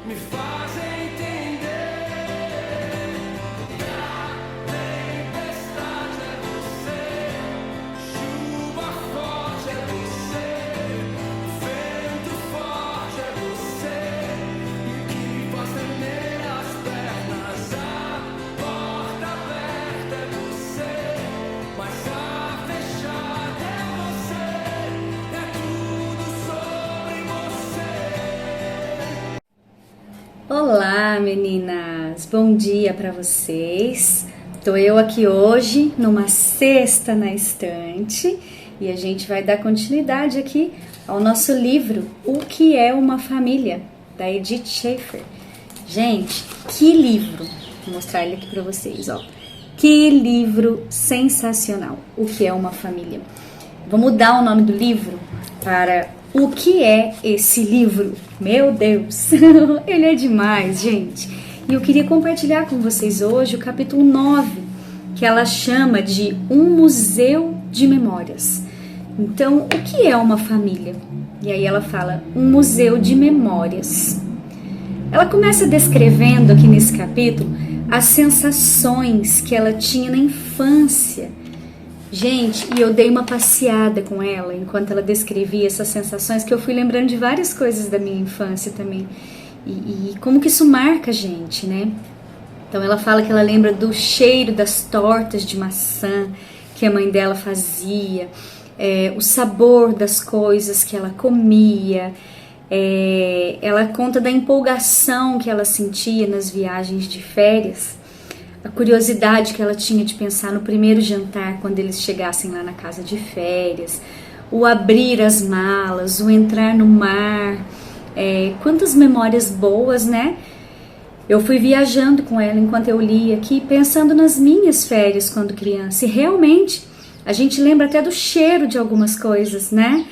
me faz entender que a tempestade é você, chuva forte é você, vento forte é você, e o que faz tremer as pernas, a porta aberta é você, mas a fechada é você, é tudo sobre você. Olá, meninas! Bom dia para vocês. Tô eu aqui hoje numa cesta na estante e a gente vai dar continuidade aqui ao nosso livro O que é uma família, da Edith Schaefer. Gente, que livro! Vou mostrar ele aqui para vocês, ó. Que livro sensacional! O que é uma família? Vou mudar o nome do livro para O que é esse livro? Meu Deus, ele é demais, gente. E eu queria compartilhar com vocês hoje o capítulo 9, que ela chama de Um Museu de Memórias. Então, o que é uma família? E aí ela fala, um museu de memórias. Ela começa descrevendo aqui nesse capítulo as sensações que ela tinha na infância. Gente, e eu dei uma passeada com ela enquanto ela descrevia essas sensações, que eu fui lembrando de várias coisas da minha infância também. E como que isso marca a gente, né? Então ela fala que ela lembra do cheiro das tortas de maçã que a mãe dela fazia, o sabor das coisas que ela comia. Ela conta da empolgação que ela sentia nas viagens de férias, a curiosidade que ela tinha de pensar no primeiro jantar quando eles chegassem lá na casa de férias, o abrir as malas, o entrar no mar, quantas memórias boas, né? Eu fui viajando com ela enquanto eu lia aqui, pensando nas minhas férias quando criança, e realmente a gente lembra até do cheiro de algumas coisas, né?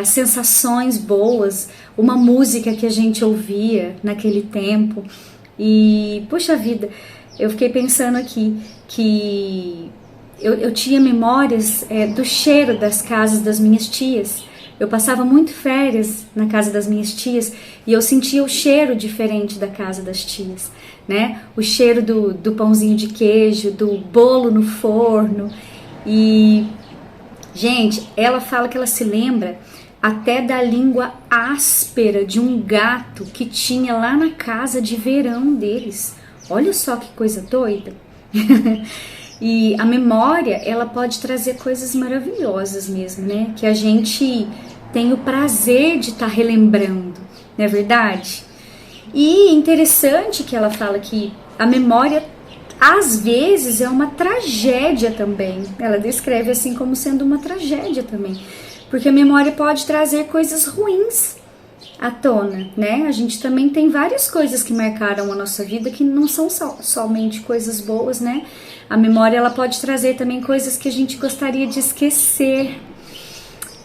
As sensações boas, uma música que a gente ouvia naquele tempo, e puxa vida, eu fiquei pensando aqui que eu tinha memórias do cheiro das casas das minhas tias. Eu passava muito férias na casa das minhas tias e eu sentia o cheiro diferente da casa das tias, né? O cheiro do pãozinho de queijo, do bolo no forno. E, gente, ela fala que ela se lembra até da língua áspera de um gato que tinha lá na casa de verão deles. Olha só que coisa doida. E a memória, ela pode trazer coisas maravilhosas mesmo, né? Que a gente tem o prazer de estar relembrando, não é verdade? E interessante que ela fala que a memória, às vezes, é uma tragédia também. Ela descreve assim como sendo uma tragédia também. Porque a memória pode trazer coisas ruins à tona, né? A gente também tem várias coisas que marcaram a nossa vida que não são somente coisas boas, né? A memória, ela pode trazer também coisas que a gente gostaria de esquecer.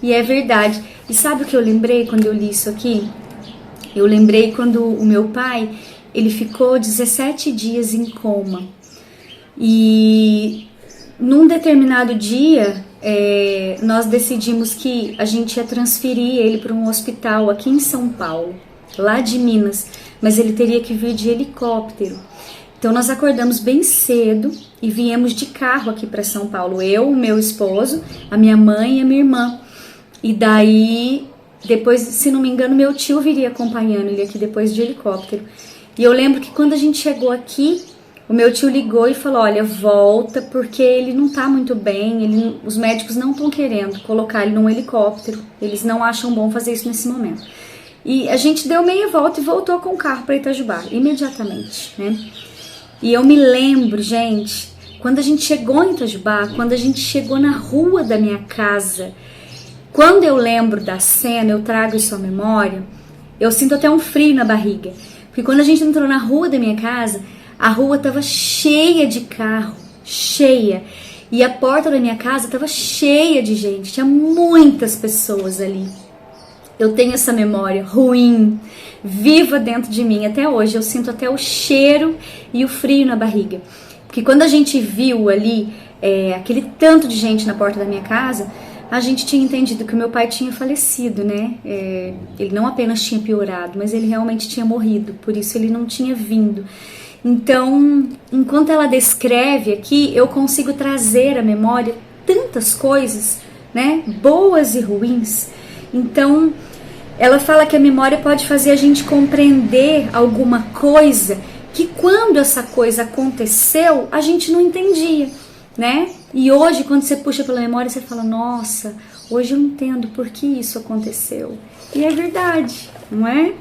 E é verdade. E sabe o que eu lembrei quando eu li isso aqui? Eu lembrei quando o meu pai, ele ficou 17 dias em coma. E num determinado dia, nós decidimos que a gente ia transferir ele para um hospital aqui em São Paulo, lá de Minas, mas ele teria que vir de helicóptero. Então nós acordamos bem cedo e viemos de carro aqui para São Paulo, eu, o meu esposo, a minha mãe e a minha irmã. E daí, depois, se não me engano, meu tio viria acompanhando ele aqui depois de helicóptero. E eu lembro que quando a gente chegou aqui, o meu tio ligou e falou, olha, volta porque ele não tá muito bem, os médicos não estão querendo colocar ele num helicóptero, eles não acham bom fazer isso nesse momento. E a gente deu meia volta e voltou com o carro para Itajubá, imediatamente, né? E eu me lembro, gente, quando a gente chegou em Itajubá, quando a gente chegou na rua da minha casa, quando eu lembro da cena, eu trago isso à memória, eu sinto até um frio na barriga. Porque quando a gente entrou na rua da minha casa, a rua estava cheia de carro, cheia. E a porta da minha casa estava cheia de gente, tinha muitas pessoas ali. Eu tenho essa memória ruim, viva dentro de mim até hoje. Eu sinto até o cheiro e o frio na barriga. Porque quando a gente viu ali aquele tanto de gente na porta da minha casa, a gente tinha entendido que o meu pai tinha falecido, né? Ele não apenas tinha piorado, mas ele realmente tinha morrido, por isso ele não tinha vindo. Então, enquanto ela descreve aqui, eu consigo trazer à memória tantas coisas, né? Boas e ruins. Então, ela fala que a memória pode fazer a gente compreender alguma coisa que quando essa coisa aconteceu, a gente não entendia, né? E hoje, quando você puxa pela memória, você fala, nossa, hoje eu entendo por que isso aconteceu. E é verdade, não é?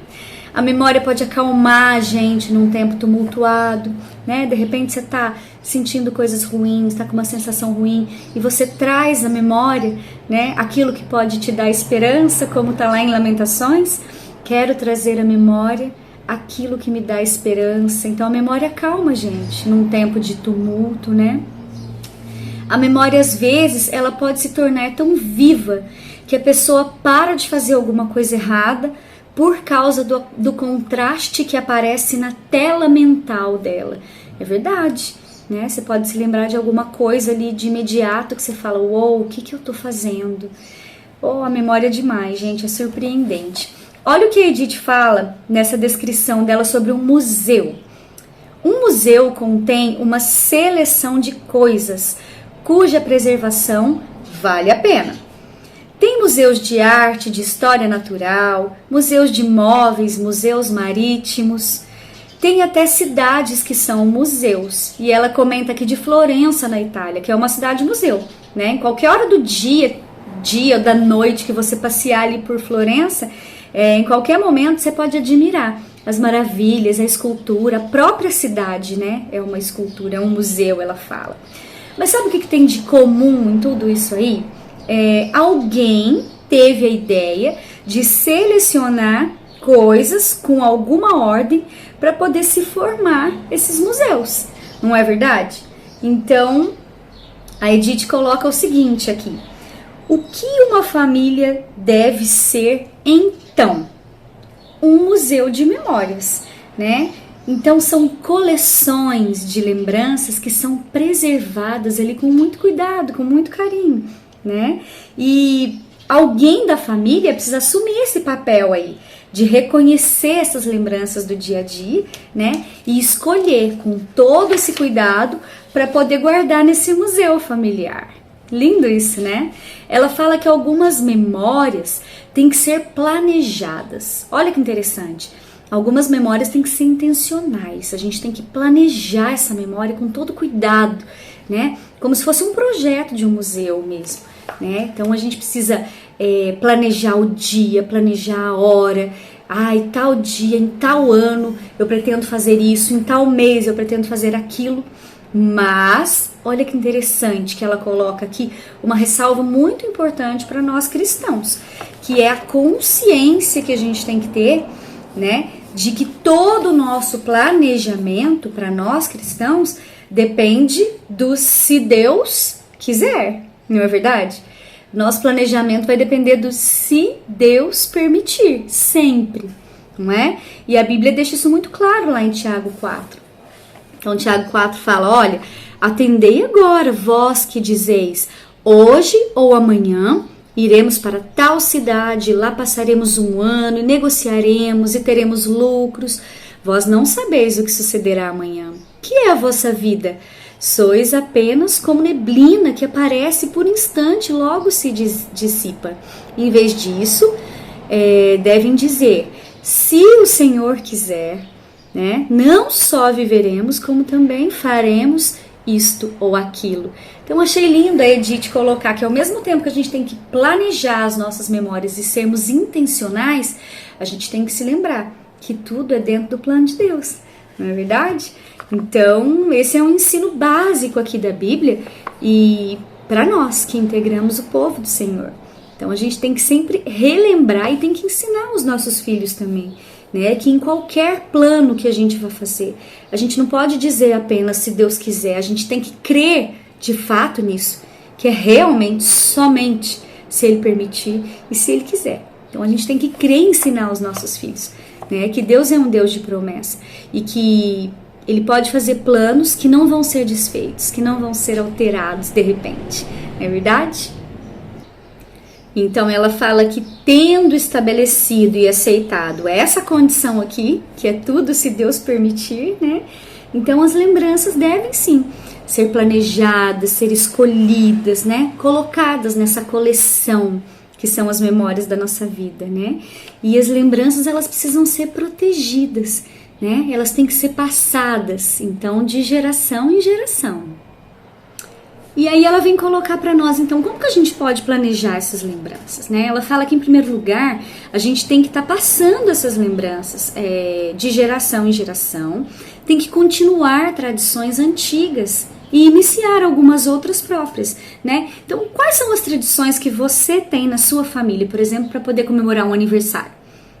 A memória pode acalmar a gente num tempo tumultuado, né? De repente você tá sentindo coisas ruins, tá com uma sensação ruim, e você traz à memória, né, aquilo que pode te dar esperança, como tá lá em Lamentações. Quero trazer à memória aquilo que me dá esperança. Então a memória acalma a gente num tempo de tumulto, né? A memória, às vezes, ela pode se tornar tão viva que a pessoa para de fazer alguma coisa errada por causa do contraste que aparece na tela mental dela. É verdade, né? Você pode se lembrar de alguma coisa ali de imediato que você fala, uou, o que eu tô fazendo? Oh, a memória é demais, gente, é surpreendente. Olha o que a Edith fala nessa descrição dela sobre um museu. Um museu contém uma seleção de coisas cuja preservação vale a pena. Tem museus de arte, de história natural, museus de móveis, museus marítimos. Tem até cidades que são museus. E ela comenta aqui de Florença, na Itália, que é uma cidade-museu, né? Em qualquer hora do dia ou da noite que você passear ali por Florença, em qualquer momento você pode admirar as maravilhas, a escultura, a própria cidade, né? É uma escultura, é um museu, ela fala. Mas sabe o que tem de comum em tudo isso aí? Alguém teve a ideia de selecionar coisas com alguma ordem para poder se formar esses museus, não é verdade? Então, a Edith coloca o seguinte aqui: o que uma família deve ser então? Um museu de memórias, né? Então são coleções de lembranças que são preservadas ali com muito cuidado, com muito carinho, né? E alguém da família precisa assumir esse papel aí, de reconhecer essas lembranças do dia a dia, né? E escolher com todo esse cuidado para poder guardar nesse museu familiar. Lindo isso, né? Ela fala que algumas memórias têm que ser planejadas. Olha que interessante. Algumas memórias têm que ser intencionais. A gente tem que planejar essa memória com todo cuidado, né? Como se fosse um projeto de um museu mesmo, né? Então a gente precisa planejar o dia, planejar a hora. Em tal dia, em tal ano eu pretendo fazer isso, em tal mês eu pretendo fazer aquilo. Mas, olha que interessante que ela coloca aqui uma ressalva muito importante para nós cristãos, que é a consciência que a gente tem que ter, né, de que todo o nosso planejamento para nós cristãos depende do se Deus quiser, não é verdade? Nosso planejamento vai depender do se Deus permitir, sempre, não é? E a Bíblia deixa isso muito claro lá em Tiago 4. Então, Tiago 4 fala, olha, atendei agora, vós que dizeis, hoje ou amanhã iremos para tal cidade, lá passaremos um ano e negociaremos e teremos lucros. Vós não sabeis o que sucederá amanhã. Que é a vossa vida? Sois apenas como neblina que aparece por instante e logo se dissipa. Em vez disso, devem dizer, se o Senhor quiser, né, não só viveremos, como também faremos isto ou aquilo. Então achei lindo a Edith colocar que ao mesmo tempo que a gente tem que planejar as nossas memórias e sermos intencionais, a gente tem que se lembrar que tudo é dentro do plano de Deus, não é verdade? Então esse é um ensino básico aqui da Bíblia e para nós que integramos o povo do Senhor. Então a gente tem que sempre relembrar e tem que ensinar os nossos filhos também, né, que em qualquer plano que a gente vai fazer, a gente não pode dizer apenas se Deus quiser, a gente tem que crer de fato nisso, que é realmente, somente, se Ele permitir e se Ele quiser. Então a gente tem que crer e ensinar os nossos filhos, né, que Deus é um Deus de promessa e que Ele pode fazer planos que não vão ser desfeitos, que não vão ser alterados de repente, não é verdade? Então ela fala que tendo estabelecido e aceitado essa condição aqui, que é tudo se Deus permitir, né? Então as lembranças devem sim ser planejadas, ser escolhidas, né? Colocadas nessa coleção que são as memórias da nossa vida, né? E as lembranças, elas precisam ser protegidas, né? Elas têm que ser passadas, então, de geração em geração. E aí ela vem colocar para nós, então, como que a gente pode planejar essas lembranças, né? Ela fala que, em primeiro lugar, a gente tem que estar passando essas lembranças de geração em geração, tem que continuar tradições antigas e iniciar algumas outras próprias, né? Então, quais são as tradições que você tem na sua família, por exemplo, para poder comemorar um aniversário?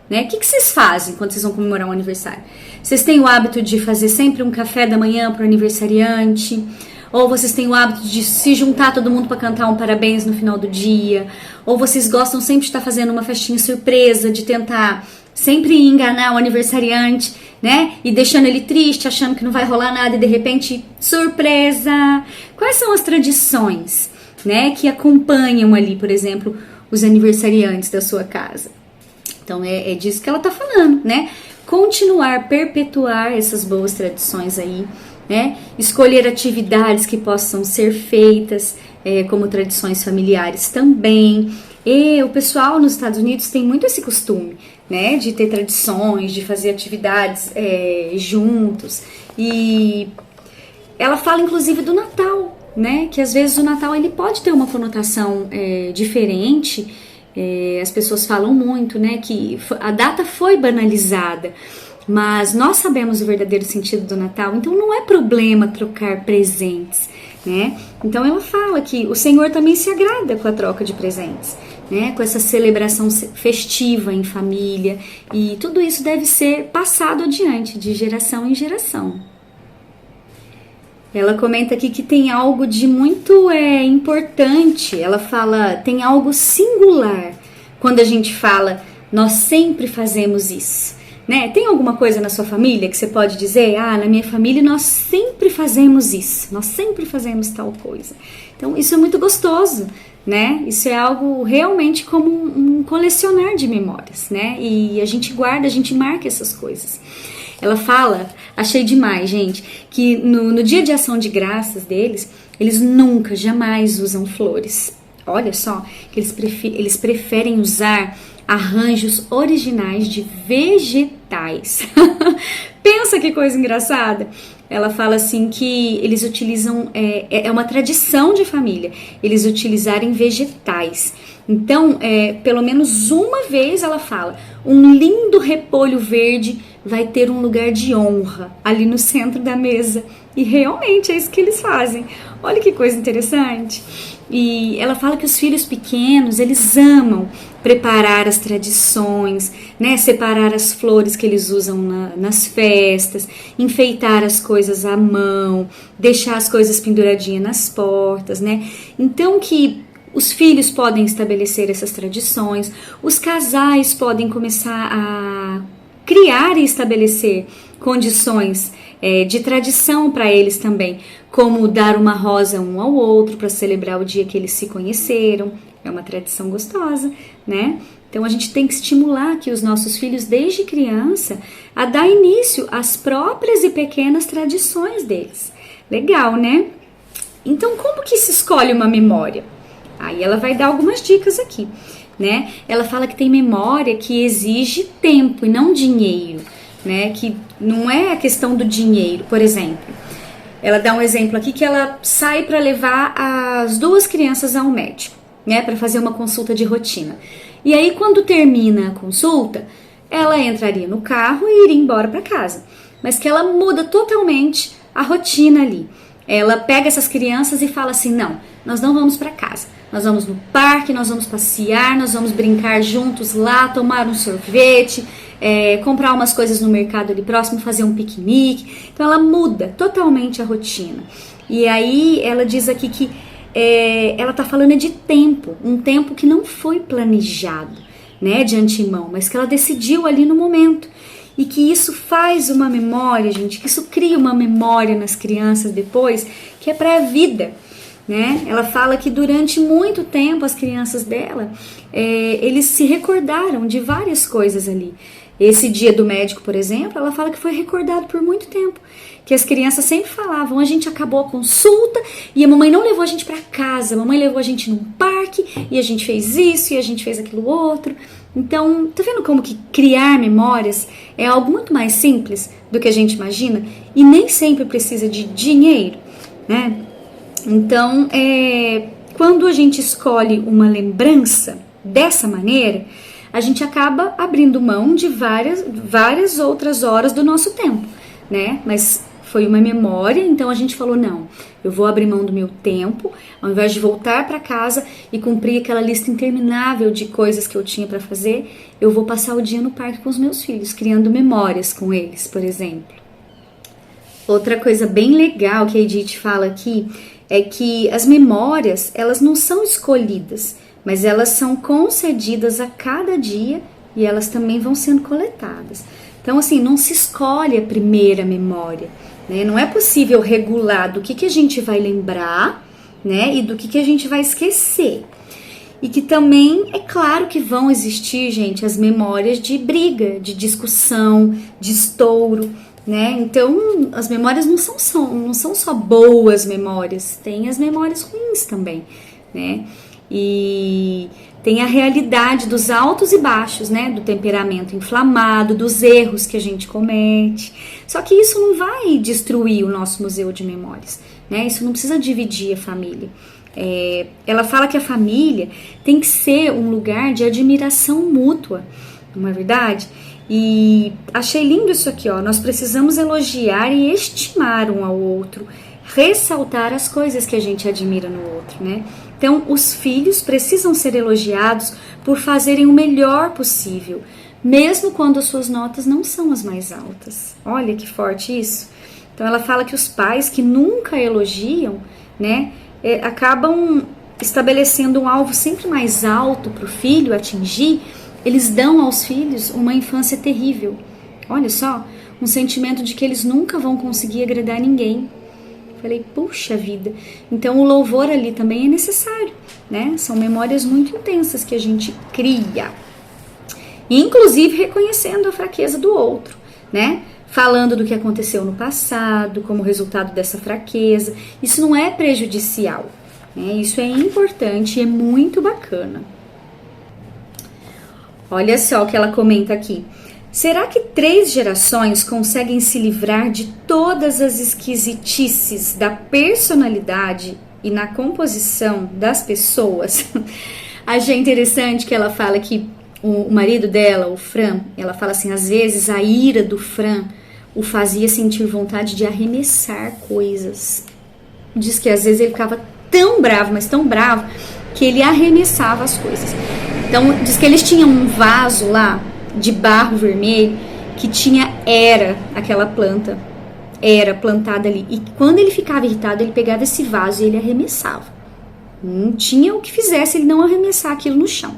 Né? O que vocês fazem quando vocês vão comemorar um aniversário? Vocês têm o hábito de fazer sempre um café da manhã para o aniversariante? Ou vocês têm o hábito de se juntar todo mundo para cantar um parabéns no final do dia? Ou vocês gostam sempre de estar fazendo uma festinha surpresa, de tentar sempre enganar o aniversariante, né? E deixando ele triste, achando que não vai rolar nada e de repente, surpresa! Quais são as tradições, né, que acompanham ali, por exemplo, os aniversariantes da sua casa? Então é disso que ela tá falando, né? Continuar, perpetuar essas boas tradições aí, né? Escolher atividades que possam ser feitas como tradições familiares também. E o pessoal nos Estados Unidos tem muito esse costume, né? De ter tradições, de fazer atividades juntos. E ela fala inclusive do Natal, né? Que às vezes o Natal ele pode ter uma conotação diferente. As pessoas falam muito, né, que a data foi banalizada, mas nós sabemos o verdadeiro sentido do Natal, então não é problema trocar presentes, né? Então ela fala que o Senhor também se agrada com a troca de presentes, né, com essa celebração festiva em família, e tudo isso deve ser passado adiante de geração em geração. Ela comenta aqui que tem algo de muito importante. Ela fala, tem algo singular quando a gente fala, nós sempre fazemos isso, né? Tem alguma coisa na sua família que você pode dizer, na minha família nós sempre fazemos isso, nós sempre fazemos tal coisa. Então isso é muito gostoso, né? Isso é algo realmente como um colecionar de memórias, né? E a gente guarda, a gente marca essas coisas. Ela fala, achei demais, gente, que no dia de ação de graças deles, eles nunca, jamais usam flores. Olha só, que eles preferem usar arranjos originais de vegetais. Pensa que coisa engraçada. Ela fala assim que eles utilizam, é uma tradição de família, eles utilizarem vegetais. Então, pelo menos uma vez ela fala, um lindo repolho verde vai ter um lugar de honra ali no centro da mesa. E realmente é isso que eles fazem. Olha que coisa interessante. E ela fala que os filhos pequenos, eles amam preparar as tradições, né? Separar as flores que eles usam nas festas, enfeitar as coisas à mão, deixar as coisas penduradinhas nas portas, né? Então que os filhos podem estabelecer essas tradições, os casais podem começar a criar e estabelecer condições de tradição para eles também, como dar uma rosa um ao outro para celebrar o dia que eles se conheceram. É uma tradição gostosa, né? Então a gente tem que estimular que os nossos filhos desde criança a dar início às próprias e pequenas tradições deles. Legal, né? Então como que se escolhe uma memória? Aí ela vai dar algumas dicas aqui, né? Ela fala que tem memória que exige tempo e não dinheiro, né? Que não é a questão do dinheiro, por exemplo. Ela dá um exemplo aqui que ela sai para levar as duas crianças ao médico, né? Para fazer uma consulta de rotina. E aí quando termina a consulta, ela entraria no carro e iria embora para casa. Mas que ela muda totalmente a rotina ali. Ela pega essas crianças e fala assim, não, nós não vamos para casa. Nós vamos no parque, nós vamos passear, nós vamos brincar juntos lá, tomar um sorvete, comprar umas coisas no mercado ali próximo, fazer um piquenique. Então ela muda totalmente a rotina. E aí ela diz aqui que ela está falando de tempo, um tempo que não foi planejado, né, de antemão, mas que ela decidiu ali no momento. E que isso faz uma memória, gente, que isso cria uma memória nas crianças depois, que é para a vida, né? Ela fala que durante muito tempo as crianças dela, eles se recordaram de várias coisas ali. Esse dia do médico, por exemplo, ela fala que foi recordado por muito tempo. Que as crianças sempre falavam, a gente acabou a consulta e a mamãe não levou a gente para casa, a mamãe levou a gente num parque e a gente fez isso e a gente fez aquilo outro. Então, tá vendo como que criar memórias é algo muito mais simples do que a gente imagina e nem sempre precisa de dinheiro, né? Então, quando a gente escolhe uma lembrança dessa maneira, a gente acaba abrindo mão de várias outras horas do nosso tempo, né? Mas foi uma memória, então a gente falou, não, eu vou abrir mão do meu tempo, ao invés de voltar para casa e cumprir aquela lista interminável de coisas que eu tinha para fazer, eu vou passar o dia no parque com os meus filhos, criando memórias com eles, por exemplo. Outra coisa bem legal que a Edith fala aqui é que as memórias, elas não são escolhidas, mas elas são concedidas a cada dia e elas também vão sendo coletadas. Então, assim, não se escolhe a primeira memória, né? Não é possível regular do que a gente vai lembrar, né? E do que a gente vai esquecer. E que também, é claro que vão existir, gente, as memórias de briga, de discussão, de estouro, né? Então, as memórias não são só boas memórias, tem as memórias ruins também, né? E tem a realidade dos altos e baixos, né? Do temperamento inflamado, dos erros que a gente comete. Só que isso não vai destruir o nosso museu de memórias, né? Isso não precisa dividir a família. Ela fala que a família tem que ser um lugar de admiração mútua, não é verdade? E achei lindo isso aqui, ó. Nós precisamos elogiar e estimar um ao outro, ressaltar as coisas que a gente admira no outro, né? Então, os filhos precisam ser elogiados por fazerem o melhor possível, mesmo quando as suas notas não são as mais altas. Olha que forte isso. Então, ela fala que os pais que nunca elogiam, né, acabam estabelecendo um alvo sempre mais alto para o filho atingir. Eles dão aos filhos uma infância terrível. Olha só, um sentimento de que eles nunca vão conseguir agradar ninguém. Falei, puxa vida. Então o louvor ali também é necessário, né? São memórias muito intensas que a gente cria. Inclusive reconhecendo a fraqueza do outro, né? Falando do que aconteceu no passado, como resultado dessa fraqueza. Isso não é prejudicial, né? Isso é importante e é muito bacana. Olha só o que ela comenta aqui. Será que 3 gerações conseguem se livrar de todas as esquisitices da personalidade e na composição das pessoas? Achei interessante que ela fala que o marido dela, o Fran, ela fala assim, às vezes a ira do Fran o fazia sentir vontade de arremessar coisas. Diz que às vezes ele ficava tão bravo, mas tão bravo, que ele arremessava as coisas. Então, diz que eles tinham um vaso lá, de barro vermelho, que tinha aquela planta, plantada ali. E quando ele ficava irritado, ele pegava esse vaso e ele arremessava. Não tinha o que fizesse ele não arremessar aquilo no chão.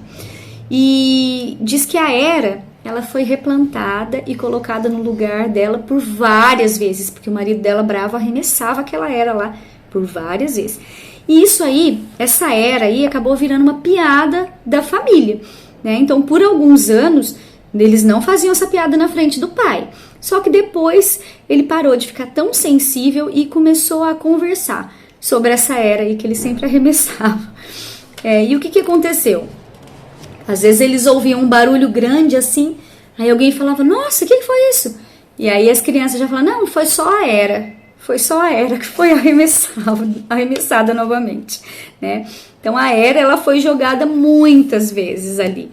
E diz que ela foi replantada e colocada no lugar dela por várias vezes, porque o marido dela, bravo, arremessava aquela lá por várias vezes. E isso aí, essa aí, acabou virando uma piada da família, né? Então, por alguns anos, eles não faziam essa piada na frente do pai. Só que depois ele parou de ficar tão sensível e começou a conversar sobre essa aí que ele sempre arremessava. E o que aconteceu? Às vezes eles ouviam um barulho grande assim, aí alguém falava, nossa, o que foi isso? E aí as crianças já falavam, não, foi só a foi só a que foi arremessada novamente, né? Então a ela foi jogada muitas vezes ali.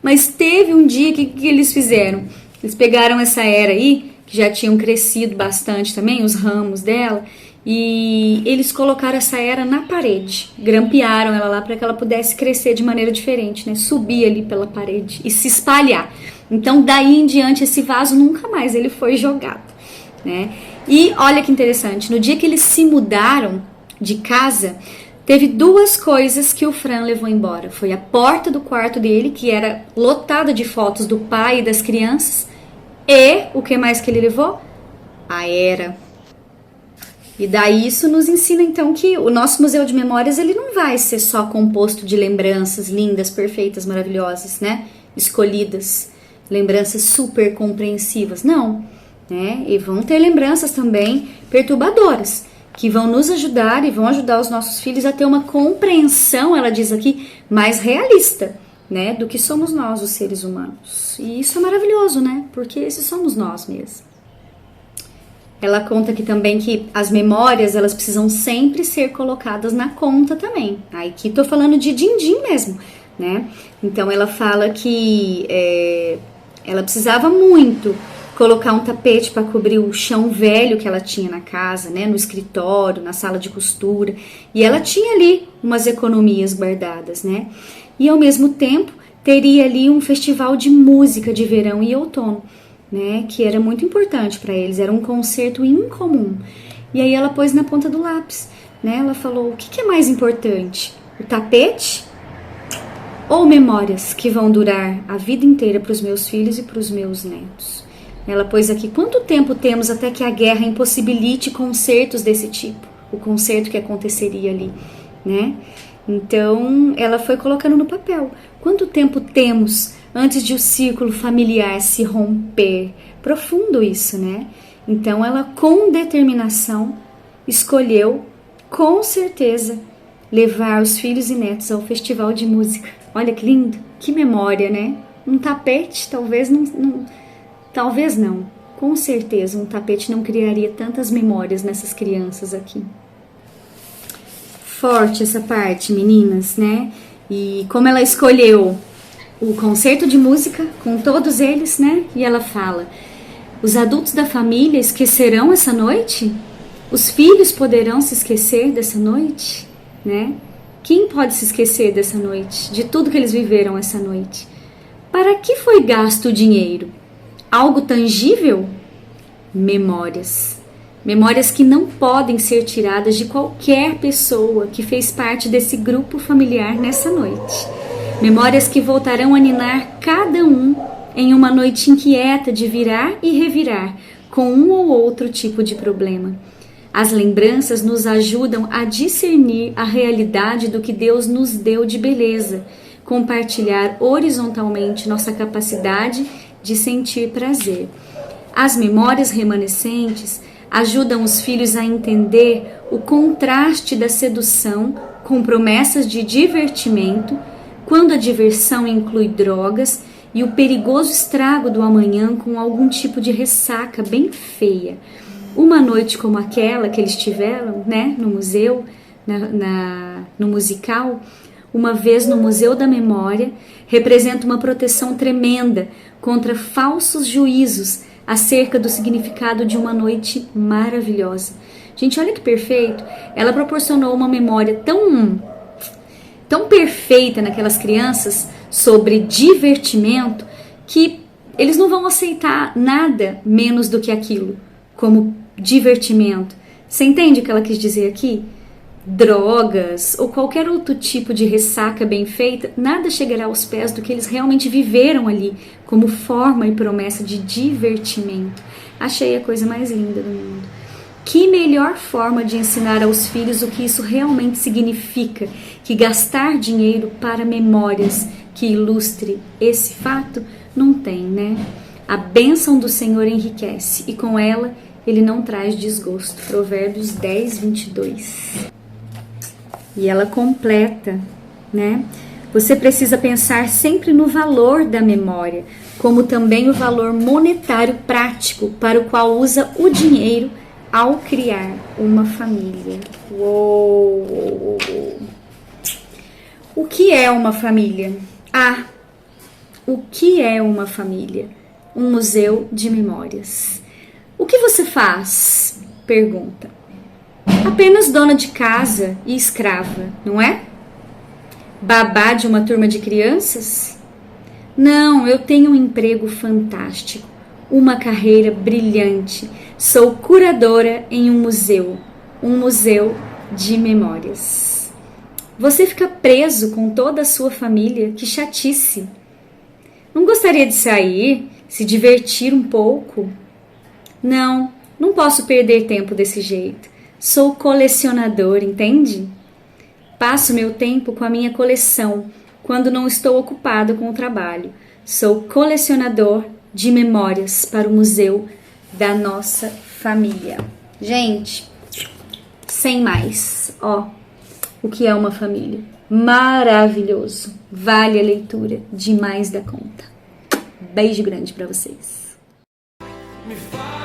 Mas teve um dia que eles fizeram? Eles pegaram essa aí, que já tinham crescido bastante também, os ramos dela, e eles colocaram essa na parede, grampearam ela lá para que ela pudesse crescer de maneira diferente, né? Subir ali pela parede e se espalhar. Então daí em diante esse vaso nunca mais ele foi jogado, né? E olha que interessante, no dia que eles se mudaram de casa, teve 2 coisas que o Fran levou embora. Foi a porta do quarto dele, que era lotada de fotos do pai e das crianças, e o que mais que ele levou? A E daí isso nos ensina então que o nosso museu de memórias ele não vai ser só composto de lembranças lindas, perfeitas, maravilhosas, né? Escolhidas, lembranças super compreensivas, não, né? E vão ter lembranças também perturbadoras, que vão nos ajudar e vão ajudar os nossos filhos a ter uma compreensão, ela diz aqui, mais realista, né? Do que somos nós, os seres humanos. E isso é maravilhoso, né? Porque esses somos nós mesmos. Ela conta aqui também que as memórias, elas precisam sempre ser colocadas na conta também. Aqui tô falando de din-din mesmo, né? Então ela fala que ela precisava muito colocar um tapete para cobrir o chão velho que ela tinha na casa, né? No escritório, na sala de costura. E ela tinha ali umas economias guardadas, né? E ao mesmo tempo teria ali um festival de música de verão e outono, né, que era muito importante para eles, era um concerto incomum. E aí ela pôs na ponta do lápis, né? Ela falou: o que é mais importante? O tapete ou memórias que vão durar a vida inteira para os meus filhos e para os meus netos? Ela pôs aqui: quanto tempo temos até que a guerra impossibilite concertos desse tipo? O concerto que aconteceria ali, né? Então ela foi colocando no papel: quanto tempo temos antes de o círculo familiar se romper? Profundo isso, né? Então ela, com determinação, escolheu, com certeza, levar os filhos e netos ao festival de música. Olha que lindo, que memória, né? Um tapete, talvez não. Com certeza, um tapete não criaria tantas memórias nessas crianças aqui. Forte essa parte, meninas, né? E como ela escolheu o concerto de música com todos eles, né? E ela fala: os adultos da família esquecerão essa noite? Os filhos poderão se esquecer dessa noite, né? Quem pode se esquecer dessa noite, de tudo que eles viveram essa noite? Para que foi gasto o dinheiro? Algo tangível? Memórias. Memórias que não podem ser tiradas de qualquer pessoa que fez parte desse grupo familiar nessa noite. Memórias que voltarão a ninar cada um em uma noite inquieta de virar e revirar com um ou outro tipo de problema. As lembranças nos ajudam a discernir a realidade do que Deus nos deu de beleza, compartilhar horizontalmente nossa capacidade de sentir prazer. As memórias remanescentes ajudam os filhos a entender o contraste da sedução com promessas de divertimento, quando a diversão inclui drogas, e o perigoso estrago do amanhã com algum tipo de ressaca bem feia. Uma noite como aquela que eles tiveram, né, no museu, no musical, uma vez no Museu da Memória, representa uma proteção tremenda contra falsos juízos acerca do significado de uma noite maravilhosa. Gente, olha que perfeito! Ela proporcionou uma memória tão perfeita naquelas crianças sobre divertimento que eles não vão aceitar nada menos do que aquilo como divertimento. Você entende o que ela quis dizer aqui? Drogas ou qualquer outro tipo de ressaca bem feita, nada chegará aos pés do que eles realmente viveram ali como forma e promessa de divertimento. Achei a coisa mais linda do mundo. Que melhor forma de ensinar aos filhos o que isso realmente significa que gastar dinheiro para memórias que ilustre esse fato? Não tem, né? A bênção do Senhor enriquece e com ela ele não traz desgosto. Provérbios 10, 22. E ela completa, né? Você precisa pensar sempre no valor da memória, como também o valor monetário prático para o qual usa o dinheiro ao criar uma família. Uou! O que é uma família? O que é uma família? Um museu de memórias. O que você faz? Pergunta. Apenas dona de casa e escrava, não é? Babá de uma turma de crianças? Não, eu tenho um emprego fantástico, uma carreira brilhante. Sou curadora em um museu de memórias. Você fica preso com toda a sua família, que chatice. Não gostaria de sair, se divertir um pouco? Não posso perder tempo desse jeito. Sou colecionador, entende? Passo meu tempo com a minha coleção quando não estou ocupado com o trabalho. Sou colecionador de memórias para o museu da nossa família. Gente, sem mais, ó, o que é uma família? Maravilhoso, vale a leitura demais da conta. Beijo grande para vocês. Me faz